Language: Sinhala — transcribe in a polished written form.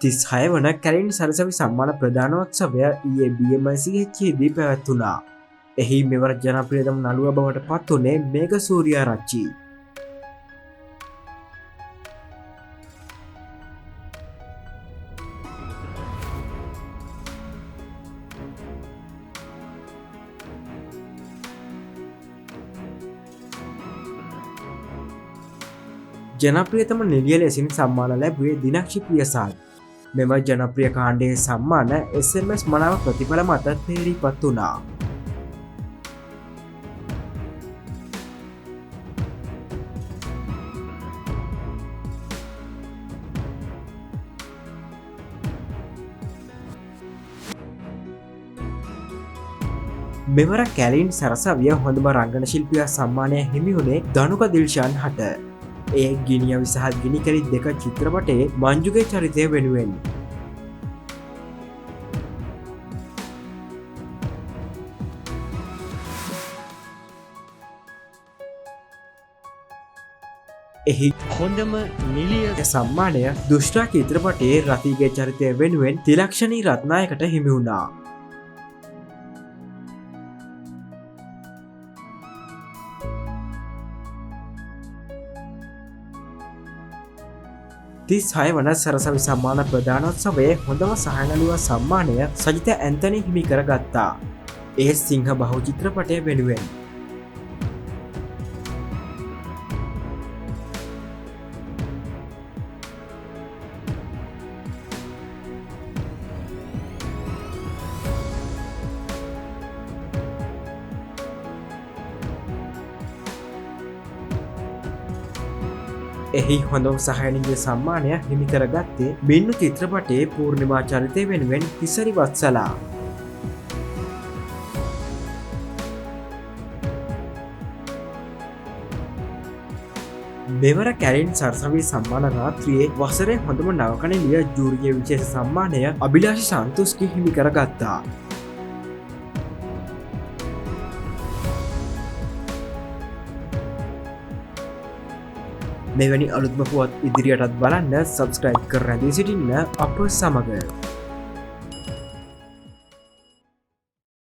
36 වන කැලින් සරසවි සම්මාන ප්‍රධානෝත්සවය ඊයේ BMICHදී පැවැත්වුණා. එහි මෙවර ජනප්‍රියතම නළුවා බවට පත් වුණේ මේඝ සූර්යාරච්චි. ජනප්‍රියතම නිළිය ලෙසින් සම්මාන ලැබුවේ දිනක්ෂි ප්‍රියසාද්. මෙම ජනප්‍රිය කාණ්ඩයේ සම්මාන SMS මනාව ප්‍රතිඵල මත තේරීපත් වුණා. මෙවර කැලින් සරසවිය හොඳම රංගන ශිල්පියා සම්මානය හිමි වුණේ ධනුක දිල්ෂාන් හට. ඒ ගිනිය විසහත් ගිනිකැලි දෙක චිත්‍රපටයේ මංජුගේ චරිතය වෙනුවෙන්. එහි හොඳම නිලිය සම්මානය දුෂ්ටා චිත්‍රපටයේ රතිගේ චරිතය වෙනුවෙන් තිලක්ෂණී රත්නායකට හිමි වුණා. තිස්හය වන සරසවි සම්මාන ප්‍රධානෝත්සවයේ හොඳම සහනලුව සම්මානය සජිත ඇන්තනි හිමි කරගත්තා. ඒ සිංහ බහු චිත්‍රපටය වෙනුවෙන්. එහි හොඳම සහයනිගේ සම්මානය හිමි කරගත්තේ බින්නු චිත්‍රපටයේ පූර්ණිමා චරිතය වෙනුවෙන් තිසරි වත්සලා. මෙවර කැලින් සරසවි සම්මාන රාත්‍රියේ වසරේ හොඳම නවකණලිය ජූරිය විශේෂ සම්මානය අභිලාෂ සන්තුස්කි හිමි කරගත්තා. මෙවැනි අලුත්ම පුවත් ඉදිරියටත් බලන්න සබස්ක්‍රයිබ් කර රැඳී සිටින්න අප සමග.